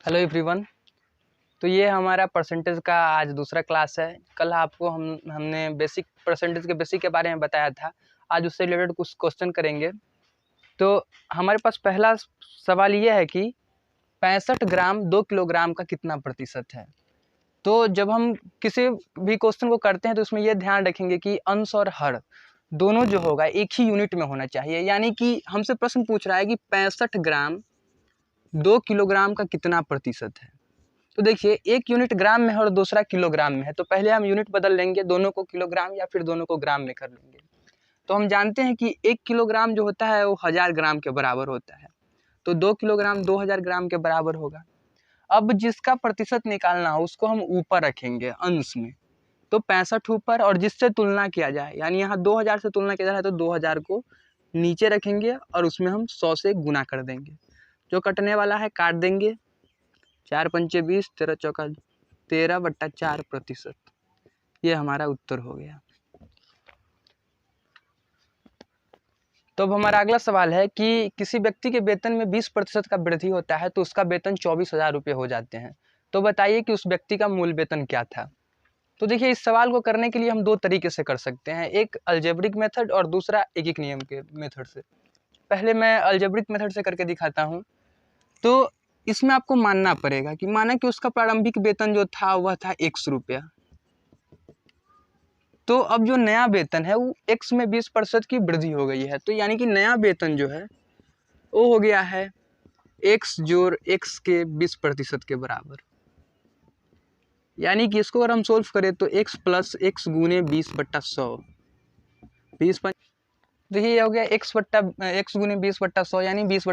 Hello everyone. तो ये हमारा परसेंटेज का आज दूसरा क्लास है। कल आपको हमने बेसिक परसेंटेज के बेसिक के बारे में बताया था। आज उससे रिलेटेड कुछ क्वेश्चन करेंगे। तो हमारे पास पहला सवाल ये है कि 65 ग्राम 2 किलोग्राम का कितना प्रतिशत है। तो जब हम किसी भी क्वेश्चन को करते हैं तो उसमें ये ध्यान रखेंगे कि अंश और हर दोनों जो होगा एक ही यूनिट में होना चाहिए। यानी कि हमसे प्रश्न पूछ रहा है कि 65 ग्राम 2 किलोग्राम का कितना प्रतिशत है। तो देखिए, एक यूनिट ग्राम में है और दूसरा किलोग्राम में है, तो पहले हम यूनिट बदल लेंगे, दोनों को किलोग्राम या फिर दोनों को ग्राम में कर लेंगे। तो हम जानते हैं कि 1 किलोग्राम जो होता है वो 1000 ग्राम के बराबर होता है। तो 2 किलोग्राम 2000 ग्राम के बराबर होगा। अब जिसका प्रतिशत निकालना हो उसको हम ऊपर रखेंगे अंश में, तो 65 ऊपर, और जिससे तुलना किया जाए यानी यहाँ 2000 से तुलना किया जा रहा है तो 2000 को नीचे रखेंगे और उसमें हम 100 से गुना कर देंगे। जो कटने वाला है काट देंगे। 4 पंचे 20, 13 चौका 13/4%। ये हमारा उत्तर हो गया। तो अब हमारा अगला सवाल है कि किसी व्यक्ति के वेतन में 20% का वृद्धि होता है तो उसका वेतन 24,000 रुपये हो जाते हैं। तो बताइए कि उस व्यक्ति का मूल वेतन क्या था। तो देखिए, इस सवाल को करने के लिए हम दो तरीके से कर सकते हैं, एक अलजेब्रिक मेथड और दूसरा एकिक नियम के मेथड से। पहले मैं अलजेब्रिक मेथड से करके दिखाता हूँ। तो इसमें आपको मानना पड़ेगा कि माना कि उसका प्रारंभिक वेतन जो था वह था 100 रुपया। तो अब जो नया वेतन है वो x में 20% की वृद्धि हो गई है। तो यानी कि नया वेतन जो है वो हो गया है x जोड़ x के 20% के बराबर। यानी कि इसको अगर हम सोल्व करें तो x प्लस x गुने 20/100। 20 देखिए ये हो गया x गुने 20/100 यानी 20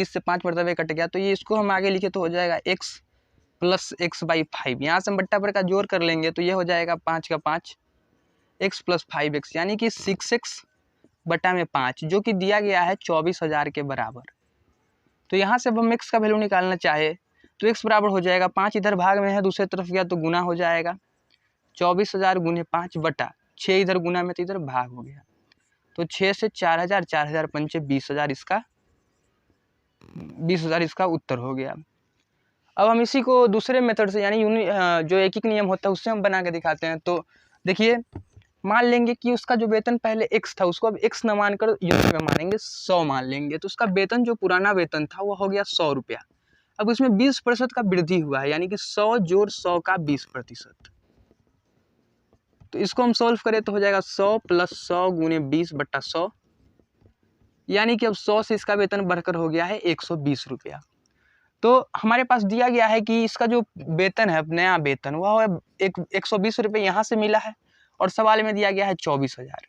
से 5 मरतबे कट गया। तो ये इसको हम आगे लिखे तो हो जाएगा x प्लस x/5। यहाँ से हम बट्टा पर का जोड़ कर लेंगे तो ये हो जाएगा 5 का 5 x प्लस 5x यानी कि 6x/5 जो कि दिया गया है 24,000 के बराबर। तो यहाँ से अब हम x का वैल्यू निकालना चाहे तो x बराबर हो जाएगा 5, इधर भाग में है दूसरे तरफ गया तो गुना हो जाएगा 24,000 गुने 5 बटा 6, इधर गुना में तो इधर भाग हो गया। तो 6 से 4000, 4000 पंचे 20,000, इसका उत्तर हो गया। अब हम इसी को दूसरे मेथड से यानी जो एकिक नियम होता है उससे हम बना के दिखाते हैं। तो देखिए, मान लेंगे कि उसका जो वेतन पहले x था उसको अब x न मानकर यूनिट में मानेंगे, 100 मान लेंगे। तो उसका वेतन जो पुराना वेतन था वो हो गया 100 रुपया। अब उसमें 20% का वृद्धि हुआ है यानी कि 100 जोड़ 100 का 20%। तो इसको हम सोल्व करें तो हो जाएगा 100 प्लस 100 गुने 20/100 यानी कि अब 100 से इसका वेतन बढ़कर हो गया है 120 रुपया। तो हमारे पास दिया गया है कि इसका जो वेतन है नया वेतन वह 120 रुपये यहाँ से मिला है और सवाल में दिया गया है 24,000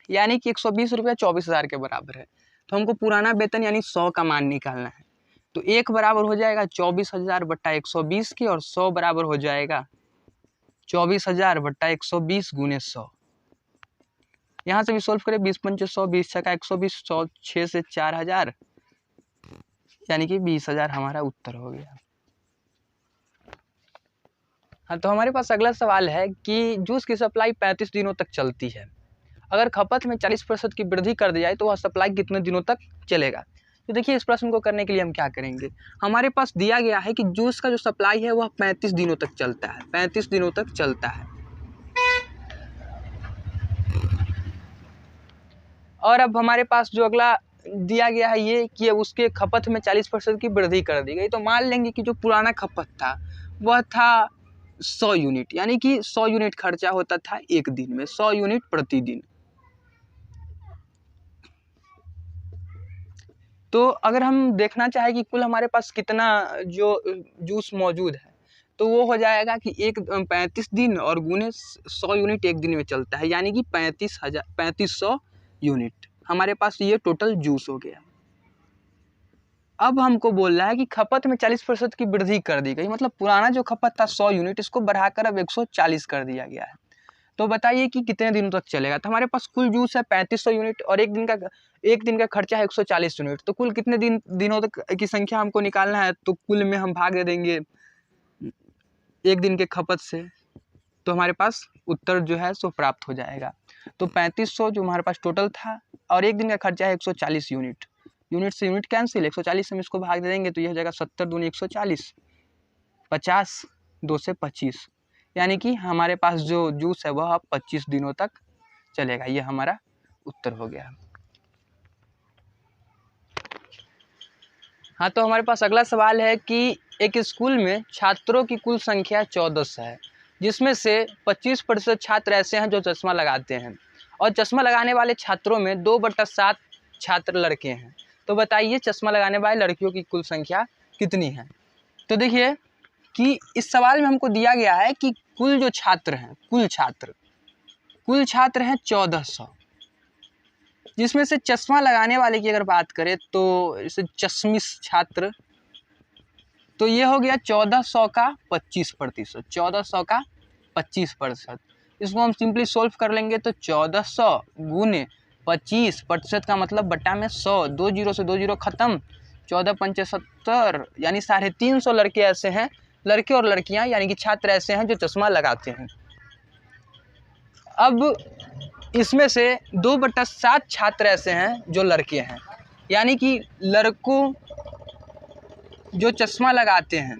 यानी कि 120 रुपया 24,000 के बराबर है। तो हमको पुराना वेतन यानी 100 का मान निकालना है। तो 1 बराबर हो जाएगा 24,000/120 की और 100 बराबर हो जाएगा 24,000/120 गुने 100। यहाँ से भी सोल्व करें 20 पंचे 100, 20 छक्का 120, 100 6 से 4000 यानी कि 20,000 हमारा उत्तर हो गया। हाँ, तो हमारे पास अगला सवाल है कि जूस की सप्लाई 35 दिनों तक चलती है। अगर खपत में 40% की वृद्धि कर दी जाए तो वह सप्लाई कितने दिनों तक चलेगा। तो देखिए, इस प्रश्न को करने के लिए हम क्या करेंगे, हमारे पास दिया गया है कि जूस का जो सप्लाई है वह 35 दिनों तक चलता है, 35 दिनों तक चलता है। और अब हमारे पास जो अगला दिया गया है ये कि उसके खपत में 40% की वृद्धि कर दी गई। तो मान लेंगे कि जो पुराना खपत था वह था 100 यूनिट यानी कि 100 यूनिट खर्चा होता था एक दिन में, 100 यूनिट प्रतिदिन। तो अगर हम देखना चाहें कि कुल हमारे पास कितना जो जूस मौजूद है तो वो हो जाएगा कि 35 दिन और गुने 100 यूनिट एक दिन में चलता है यानी कि 3500 यूनिट हमारे पास ये टोटल जूस हो गया। अब हमको बोल रहा है कि खपत में 40% की वृद्धि कर दी गई, मतलब पुराना जो खपत था 100 यूनिट इसको बढ़ाकर अब 140 कर दिया गया है। तो बताइए कि कितने दिनों तक चलेगा। तो हमारे पास कुल जूस है 3500 यूनिट और एक दिन का खर्चा है 140 यूनिट। तो कुल कितने दिनों तक की संख्या हमको निकालना है। तो कुल में हम भाग दे देंगे एक दिन के खपत से, तो हमारे पास उत्तर जो है सो प्राप्त हो जाएगा। तो 3500 जो हमारे पास टोटल था और एक दिन का खर्चा है 140 यूनिट, यूनिट से यूनिट कैंसिल, 140 से हम इसको भाग दे देंगे तो ये हो जाएगा 70 दूनी 140, 50 2 से 25, यानी कि हमारे पास जो जूस है वह अब 25 दिनों तक चलेगा। ये हमारा उत्तर हो गया। हाँ, तो हमारे पास अगला सवाल है कि एक स्कूल में छात्रों की कुल संख्या 1400 है, जिसमें से 25% छात्र ऐसे हैं जो चश्मा लगाते हैं, और चश्मा लगाने वाले छात्रों में 2/7 छात्र लड़के हैं। तो बताइए चश्मा लगाने वाले लड़कियों की कुल संख्या कितनी है। तो देखिए कि इस सवाल में हमको दिया गया है कि कुल जो छात्र हैं, कुल छात्र हैं 1400, जिसमें से चश्मा लगाने वाले की अगर बात करें तो इसे चश्मिश छात्र, तो ये हो गया 1400 का 25%, 1400 का 25%। इसको हम सिंपली सोल्व कर लेंगे तो 1400 गुने 25% का मतलब बट्टा में 100, 2 जीरो से 2 जीरो खत्म, 14 पंचे 70, यानी 350 लड़के ऐसे हैं, लड़के और लड़कियां यानी कि छात्र ऐसे हैं जो चश्मा लगाते हैं। अब इसमें से 2/7 छात्र ऐसे हैं जो लड़के हैं, यानी कि लड़कों जो चश्मा लगाते हैं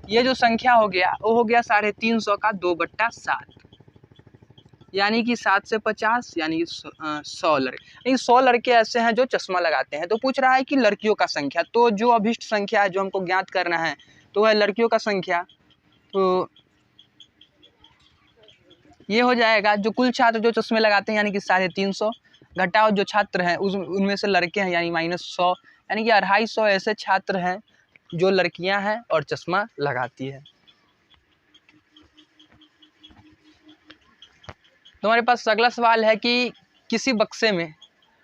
ये जो संख्या हो गया वो हो गया 350 का 2/7, यानी कि 7 से 50 यानी 100 लड़के, 100 लड़के ऐसे हैं जो चश्मा लगाते हैं। तो पूछ रहा है कि लड़कियों का संख्या, तो जो अभिष्ट संख्या है जो हमको ज्ञात करना है तो है लड़कियों का संख्या। तो ये हो जाएगा जो कुल छात्र जो चश्मे लगाते हैं यानी कि 350 घटाओ जो छात्र हैं उनमें से लड़के हैं यानी -100, यानी कि 250 ऐसे छात्र हैं जो लड़कियां हैं और चश्मा लगाती है। तो हमारे पास अगला सवाल है कि किसी बक्से में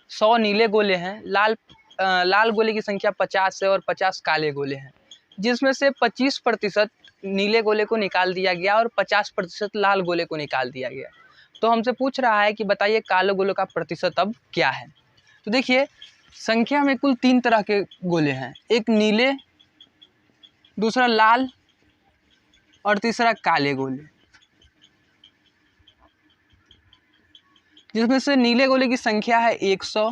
100 नीले गोले हैं, लाल गोले की संख्या 50 है और 50 काले गोले हैं, जिसमें से 25% नीले गोले को निकाल दिया गया और 50% लाल गोले को निकाल दिया गया। तो हमसे पूछ रहा है कि बताइए काले गोले का प्रतिशत अब क्या है। तो देखिए संख्या में कुल 3 तरह के गोले हैं, एक नीले, दूसरा लाल और तीसरा काले गोले, जिसमें से नीले गोले की संख्या है 100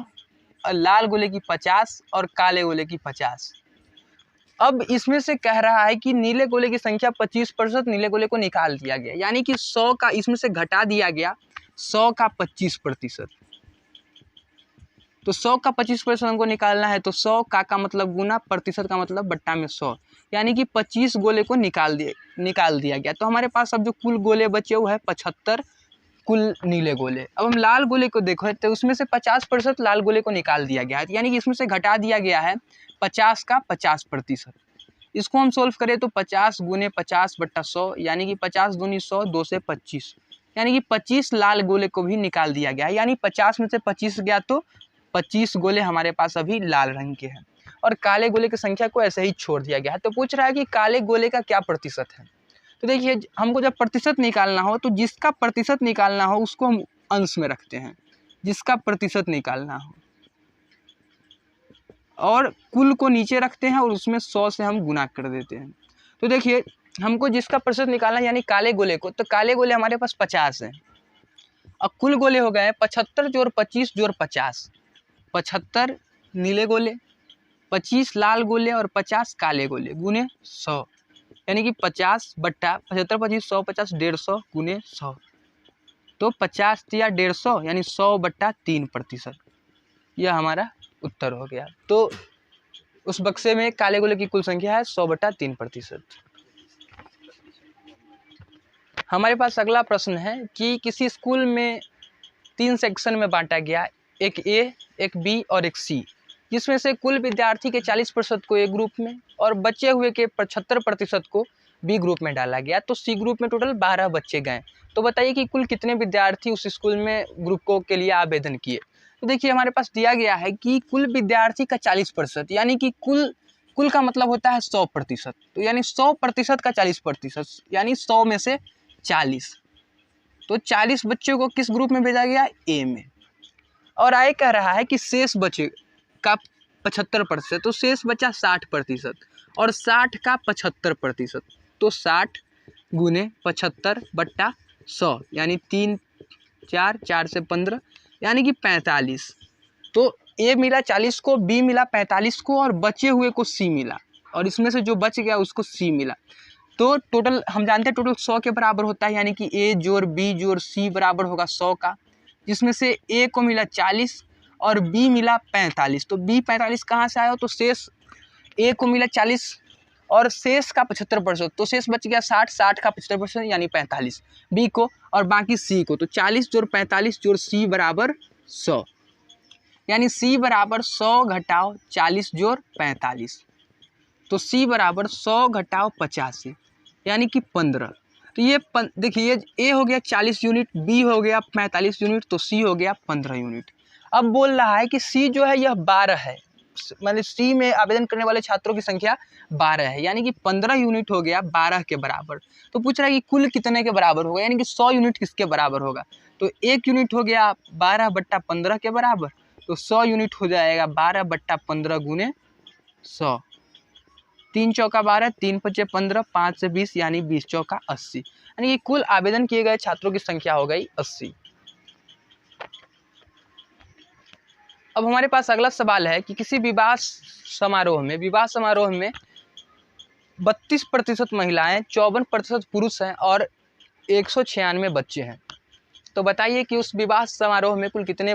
और लाल गोले की 50 और काले गोले की 50। अब इसमें से कह रहा है कि नीले गोले की संख्या 25% नीले गोले को निकाल दिया गया, यानी कि 100 का इसमें से घटा दिया गया 100 का 25%। तो 100 का 25% हमको निकालना है तो 100 का मतलब गुना, प्रतिशत का मतलब बट्टा में 100, यानी कि 25 गोले को निकाल दिया गया। तो हमारे पास अब जो कुल गोले बचे हुए हैं 75 कुल नीले गोले। अब हम लाल गोले को देखो तो उसमें से 50% लाल गोले को निकाल दिया गया है, यानी कि इसमें से घटा दिया गया है 50 का 50%। इसको हम सोल्व करें तो 50 गुने 50/100, यानी कि 50 दूनी 100, 2 से 25, यानी कि 25 लाल गोले को भी निकाल दिया गया है, यानी 50 में से 25 गया तो 25 गोले हमारे पास अभी लाल रंग के हैं और काले गोले की संख्या को ऐसे ही छोड़ दिया गया है। तो पूछ रहा है कि काले गोले का क्या प्रतिशत है। तो देखिए हमको जब प्रतिशत निकालना हो तो जिसका प्रतिशत निकालना हो उसको हम अंश में रखते हैं, जिसका प्रतिशत निकालना हो, और कुल को नीचे रखते हैं और उसमें 100 से हम गुना कर देते हैं। तो देखिए हमको जिसका प्रतिशत निकालना है यानी काले गोले को, तो काले गोले हमारे पास 50 हैं और कुल गोले हो गए 75 जोड़ 25 जोड़ 50, 75 नीले गोले, 25 लाल गोले और 50 काले गोले गुने 100, यानी कि 50 बट्टा 75 25 100 50 150 गुने 100, तो 50 या 150 यानी 100/3%, यह हमारा उत्तर हो गया। तो उस बक्से में काले गोले की कुल संख्या है 100/3%। हमारे पास अगला प्रश्न है कि किसी स्कूल में 3 सेक्शन में बांटा गया, एक ए, एक बी और एक सी, जिसमें से कुल विद्यार्थी के 40% को ए ग्रुप में और बचे हुए के 75% को बी ग्रुप में डाला गया। तो सी ग्रुप में टोटल 12 बच्चे गए। तो बताइए कि कुल कितने विद्यार्थी उस स्कूल में ग्रुप को के लिए आवेदन किए। तो देखिए हमारे पास दिया गया है कि कुल विद्यार्थी का 40%, यानी कि कुल का मतलब होता है 100%, तो यानी 100% का 40%, यानी 100 में से 40, तो 40 बच्चों को किस ग्रुप में भेजा गया, ए में। और आगे कह रहा है कि शेष बचे का 75%, तो शेष बचा 60% और 60 का 75%, तो 60 गुने 75/100 यानी 3 4 4 से 15 यानी कि 45। तो ए मिला 40 को, बी मिला 45 को और बचे हुए को सी मिला, और इसमें से जो बच गया उसको सी मिला। तो टोटल हम जानते हैं टोटल 100 के बराबर होता है, यानी कि ए जोड़ बी जोड़ सी बराबर होगा 100 का, जिसमें से ए को मिला 40 और बी मिला 45। तो बी 45 कहाँ से आया? तो शेष ए को मिला 40 और शेष का 75%, तो शेष बच गया 60, 60 का 75% यानी 45 बी को, और बाकी सी को। तो 40 जोड़ 45 जोड़ सी बराबर 100, यानी सी बराबर 100 घटाओ 40 जोड़ 45, तो सी बराबर 100 घटाओ 85 यानी कि 15। तो ये देखिए ए हो गया 40 यूनिट, बी हो गया 45 यूनिट, तो सी हो गया 15 यूनिट। अब बोल रहा है कि सी जो है यह 12 है, मतलब सी में आवेदन करने वाले छात्रों की संख्या 12 है, यानी कि 15 यूनिट हो गया 12 के बराबर। तो पूछ रहा है कि कुल कितने के बराबर होगा, यानी कि 100 यूनिट किसके बराबर होगा? तो 1 यूनिट हो गया 12/15 के बराबर, तो 100 यूनिट हो जाएगा 12/15 गुने 100। 3 चौका 12, 3 पचे 15, 5 से 20 यानी 20 चौका 80, यानी कि कुल आवेदन किए गए छात्रों की संख्या हो गई 80। अब हमारे पास अगला सवाल है कि किसी विवाह समारोह में 32% महिलाएं, 54% पुरुष हैं और 196 बच्चे हैं। तो बताइए कि उस विवाह समारोह में कुल कितने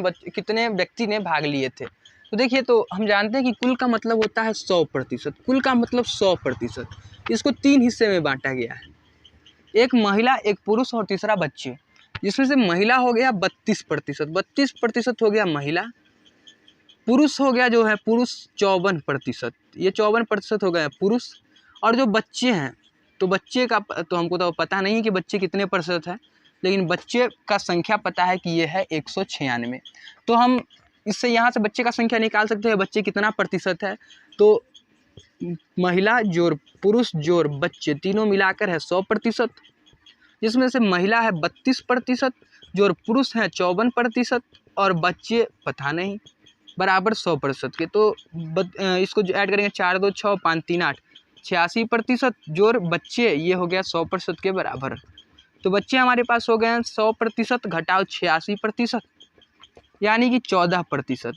व्यक्ति ने भाग लिए थे? तो देखिए, तो हम जानते हैं कि कुल का मतलब होता है 100%। कुल का मतलब 100%। इसको 3 हिस्से में बांटा गया है, एक महिला, एक पुरुष और तीसरा बच्चे, जिसमें से महिला हो गया 32%, 32% हो गया महिला। पुरुष हो गया जो है पुरुष 54%, ये 54% हो गया पुरुष। और जो बच्चे हैं, तो बच्चे का तो हमको तो पता नहीं कि बच्चे कितने प्रतिशत है, लेकिन बच्चे का संख्या पता है कि ये है 196। तो हम इससे यहाँ से बच्चे का संख्या निकाल सकते हैं, बच्चे कितना प्रतिशत है। तो महिला जोड़ पुरुष जोड़ बच्चे तीनों मिलाकर है 100%, जिसमें से महिला है 32% जोड़ पुरुष है 54% और बच्चे पता नहीं, बराबर 100% के। तो इसको जो ऐड करेंगे 4 2 6 5 3 8, 86% जोड़ बच्चे, ये हो गया 100% के बराबर। तो बच्चे हमारे पास हो गए हैं 100% घटाओ 86% यानी कि 14%।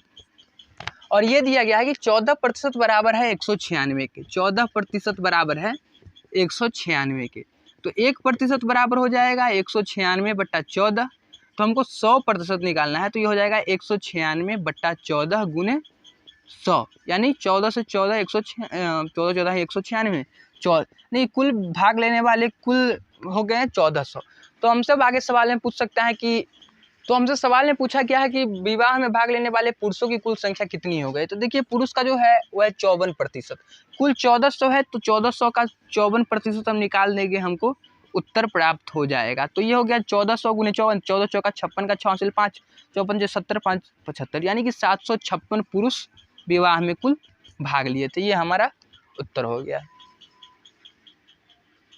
और ये दिया गया है कि 14% बराबर है 196 के, 14% बराबर है 196 के। तो 1% बराबर हो जाएगा 196/14। तो हमको 100% निकालना है, तो ये हो जाएगा 196/14 गुने 100, यानी 14 से 14 14 196 नहीं, कुल भाग लेने वाले कुल हो गए 1400। तो हमसे आगे सवाल में पूछ सकता है कि, तो हमसे सवाल में पूछा क्या है कि विवाह में भाग लेने वाले पुरुषों की कुल संख्या कितनी हो गई? तो देखिए, पुरुष का जो है वह है 54%, कुल 1400 है, तो 1400 का 54% हम निकाल देंगे, हमको उत्तर प्राप्त हो जाएगा। तो ये हो गया 1400 गुने 54, 14 चौका 56 का 6 5, 54 से 70 5 75, यानी कि 756 पुरुष विवाह में कुल भाग लिए थे। ये हमारा उत्तर हो गया।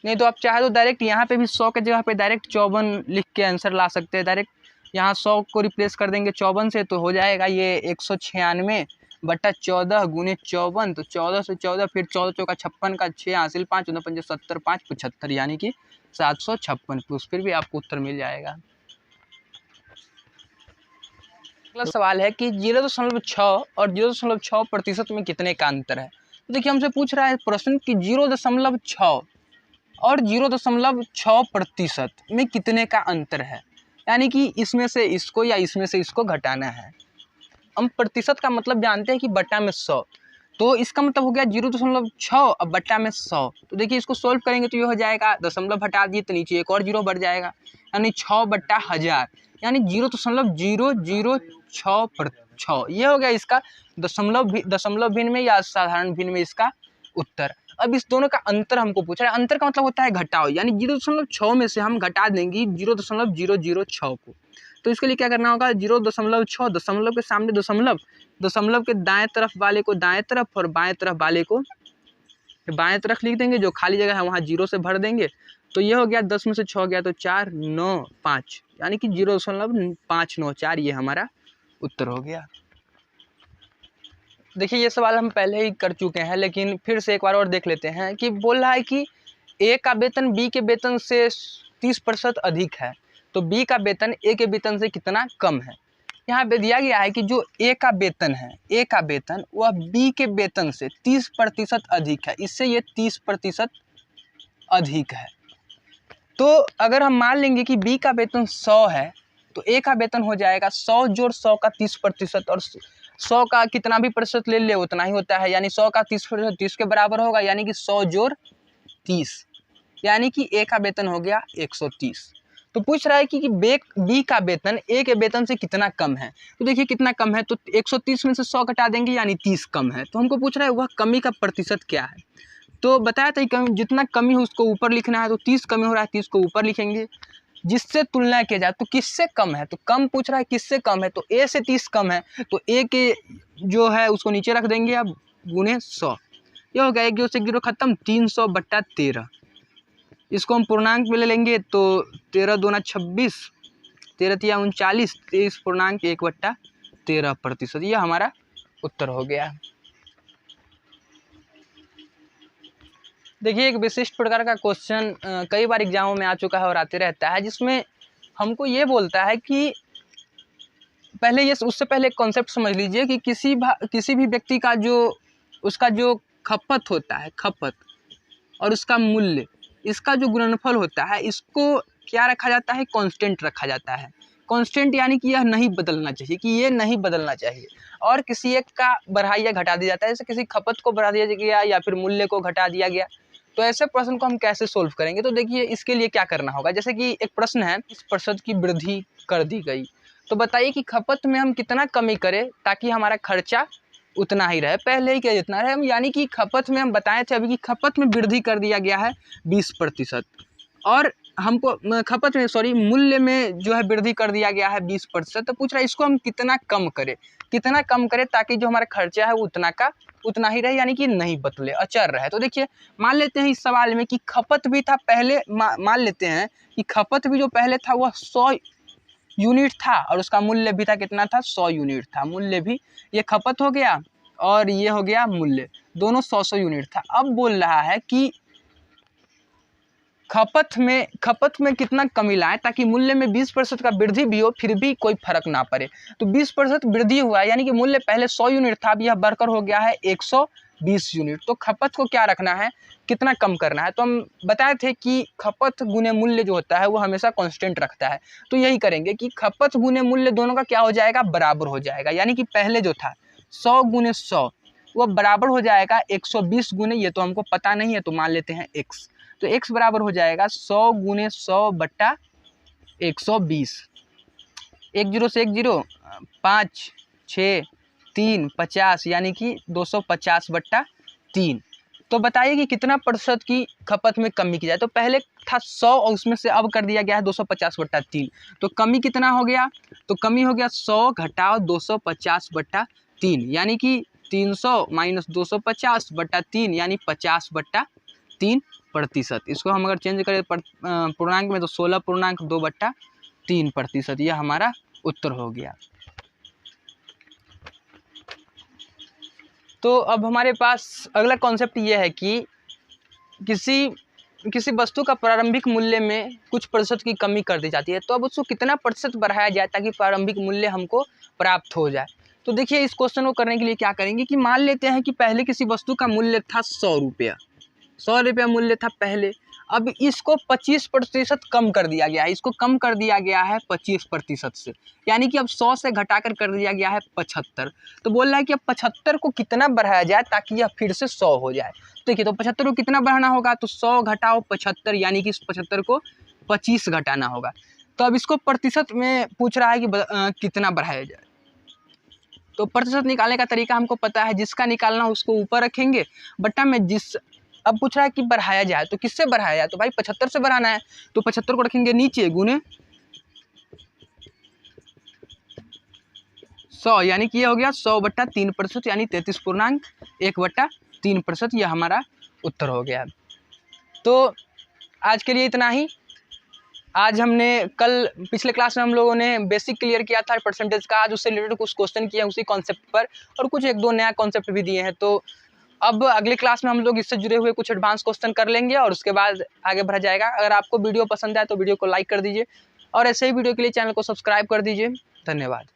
नहीं तो आप चाहे तो डायरेक्ट यहाँ पे भी 100 के जगह पे डायरेक्ट 54 लिख के आंसर ला सकते हैं। डायरेक्ट यहाँ 100 को रिप्लेस कर देंगे 54 से, तो हो जाएगा ये 196/14 गुने 54। तो 14 से 14, फिर 14 चौका 56 का 6 हासिल 5, 14 पंजे 70 5 75, यानी कि 756 पुरुष। फिर भी आपको उत्तर मिल जाएगा। अगला सवाल है कि 0.6 और 0.6% में कितने का अंतर है? तो देखिए, हमसे पूछ रहा है प्रश्न कि 0.6 और 0.6% में कितने का अंतर है, यानी कि इसमें से इसको या इसमें से इसको घटाना है। हम प्रतिशत का मतलब जानते हैं कि बटा में 100, तो इसका मतलब हो गया 0.6 अब बटा में 100। तो देखिए, इसको सोल्व करेंगे तो ये हो जाएगा, दशमलव हटा दिए तो नीचे एक और जीरो बढ़ जाएगा, यानी 6/1000, यानी 0.006। ये हो गया इसका दशमलव भिन्न में या साधारण भिन्न में इसका उत्तर। अब इस दोनों का अंतर हमको पूछ रहा है। अंतर का मतलब होता है घटाओ, यानी 0.6 में से हम घटा देंगे 0.006 को। तो इसके लिए क्या करना होगा, 0.6, दशमलव के सामने दशमलव के दाएं तरफ वाले को दाएं तरफ और बाएं तरफ वाले को बाएं तरफ लिख देंगे, जो खाली जगह है वहाँ 0 से भर देंगे। तो ये हो गया 10 में से 6 गया तो 4 9 5, यानी कि 0.594, ये हमारा उत्तर हो गया। देखिए, ये सवाल हम पहले ही कर चुके हैं, लेकिन फिर से एक बार और देख लेते हैं कि बोल रहा है कि ए का वेतन बी के वेतन से 30% अधिक है, तो बी का वेतन ए के वेतन से कितना कम है। यहाँ पे दिया गया है कि जो ए का वेतन है, ए का वेतन वह बी के वेतन से 30% अधिक है, इससे ये 30% अधिक है। तो अगर हम मान लेंगे कि बी का वेतन 100 है तो ए का वेतन हो जाएगा 100 जोड़ 100 का 30%, और 100 का कितना भी प्रतिशत ले ले उतना ही होता है, यानी 100 का 30% 30 के बराबर होगा, यानी कि 100 जोड़ 30, यानी कि ए का वेतन हो गया 130। तो पूछ रहा है कि बी का वेतन ए के वेतन से कितना कम है। तो देखिए कितना कम है, तो 130 में से 100 घटा देंगे यानी 30 कम है। तो हमको पूछ रहा है वह कमी का प्रतिशत क्या है। तो बताया था कि जितना कमी हो उसको ऊपर लिखना है, तो 30 कमी हो रहा है 30 को ऊपर लिखेंगे। जिससे तुलना किया जाए तो किससे कम है, तो कम पूछ रहा है किससे कम है, तो ए से 30 कम है, तो ए के जो है उसको नीचे रख देंगे अब गुने 100। ये हो गया 1 0 से 1 0 खत्म, 300/13। इसको हम पूर्णांक में ले लेंगे तो 13 दूना 26, 13 तिया 39, 23.1/13%। यह हमारा उत्तर हो गया। देखिए एक विशिष्ट प्रकार का क्वेश्चन कई बार एग्जामों में आ चुका है और आते रहता है, जिसमें हमको ये बोलता है कि पहले ये उससे पहले एक कॉन्सेप्ट समझ लीजिए कि किसी भी व्यक्ति का जो उसका जो खपत होता है, खपत और उसका मूल्य, इसका जो गुणनफल होता है इसको क्या रखा जाता है, कांस्टेंट रखा जाता है। कांस्टेंट यानी कि यह नहीं बदलना चाहिए, कि ये नहीं बदलना चाहिए। और किसी एक का बढ़ा या घटा दिया जाता है, जैसे किसी खपत को बढ़ा दिया गया या फिर मूल्य को घटा दिया गया। तो ऐसे प्रश्न को हम कैसे सोल्व करेंगे, तो देखिए इसके लिए क्या करना होगा। जैसे कि एक प्रश्न है, 20% की वृद्धि कर दी गई, तो बताइए कि खपत में हम कितना कमी करें ताकि हमारा खर्चा उतना ही रहे, पहले ही क्या जितना रहे हम, यानी कि खपत में हम बताए थे अभी कि खपत में वृद्धि कर दिया गया है 20%, और हमको खपत में मूल्य में जो है वृद्धि कर दिया गया है 20%। तो पूछ रहा है इसको हम कितना कम करें, कितना कम करें ताकि जो हमारा खर्चा है वो उतना का उतना ही रहे, यानी कि नहीं बदले, अचर रहे। तो देखिए मान लेते हैं इस सवाल में कि खपत भी था पहले, मान लेते हैं कि खपत भी जो पहले था वह 100 यूनिट था और उसका मूल्य भी था कितना था, 100 यूनिट था। मूल्य भी, ये खपत हो गया और ये हो गया मूल्य, दोनों 100 यूनिट था। अब बोल रहा है कि खपत में कितना कमी लाएं ताकि मूल्य में 20% का वृद्धि भी हो फिर भी कोई फर्क ना पड़े। तो 20% वृद्धि हुआ है, यानी कि मूल्य पहले 100 यूनिट था, अब यह बढ़कर हो गया है 120 यूनिट। तो खपत को क्या रखना है, कितना कम करना है। तो हम बताए थे कि खपत गुने मूल्य जो होता है वो हमेशा कांस्टेंट रखता है। तो यही करेंगे कि खपत गुने मूल्य दोनों का क्या हो जाएगा, बराबर हो जाएगा। यानी कि पहले जो था 100 गुने 100 वो बराबर हो जाएगा 120 गुने, ये तो हमको पता नहीं है तो मान लेते हैं x। तो x बराबर हो जाएगा 100 गुने 100/120। 1 0 से 1 0, 5 6 3 50, यानी कि 250/3। तो बताइए कि कितना प्रतिशत की खपत में कमी की जाए। तो पहले था 100 और उसमें से अब कर दिया गया है 250/3। तो कमी कितना हो गया, तो कमी हो गया 100 घटाओ 250/3, यानी कि 300 माइनस 250/3, यानी 50/3%। इसको हम अगर चेंज करें पूर्णांक में तो 16.2/3%। यह हमारा उत्तर हो गया। तो अब हमारे पास अगला कॉन्सेप्ट ये है कि किसी वस्तु का प्रारंभिक मूल्य में कुछ प्रतिशत की कमी कर दी जाती है, तो अब उसको कितना प्रतिशत बढ़ाया जाए ताकि प्रारंभिक मूल्य हमको प्राप्त हो जाए। तो देखिए इस क्वेश्चन को करने के लिए क्या करेंगे कि मान लेते हैं कि पहले किसी वस्तु का मूल्य था 100 रुपया, 100 रुपया मूल्य था पहले। अब इसको 25% कम कर दिया गया है, इसको कम कर दिया गया है 25% से, यानी कि अब 100 से घटाकर कर दिया गया है 75। तो बोल रहा है कि अब 75 को कितना बढ़ाया जाए ताकि यह फिर से 100 हो जाए। देखिए तो 75 को कितना बढ़ाना होगा, तो 100 घटाओ 75, यानी कि इस 75 को 25 घटाना होगा। तो अब इसको प्रतिशत में पूछ रहा है कि कितना बढ़ाया जाए। तो प्रतिशत निकालने का तरीका हमको पता है, जिसका निकालना उसको ऊपर रखेंगे, बट्टा में जिस अब पूछ रहा है कि बढ़ाया जाए, तो किससे बढ़ाया जाए, तो भाई 75 से बढ़ाना है। तो 75 को रखेंगे नीचे गुने 100, यानी कि ये हो गया 100/3%, यानी 33.1/3%। यह हमारा उत्तर हो गया। तो आज के लिए इतना ही। आज हमने पिछले क्लास में हम लोगों ने बेसिक क्लियर किया था परसेंटेज का, आज उससे रिलेटेड कुछ क्वेश्चन किए हैं उसी कॉन्सेप्ट पर, और कुछ 1-2 नया कॉन्सेप्ट भी दिए हैं। तो अब अगली क्लास में हम लोग इससे जुड़े हुए कुछ एडवांस क्वेश्चन कर लेंगे और उसके बाद आगे बढ़ा जाएगा। अगर आपको वीडियो पसंद आए तो वीडियो को लाइक कर दीजिए और ऐसे ही वीडियो के लिए चैनल को सब्सक्राइब कर दीजिए। धन्यवाद।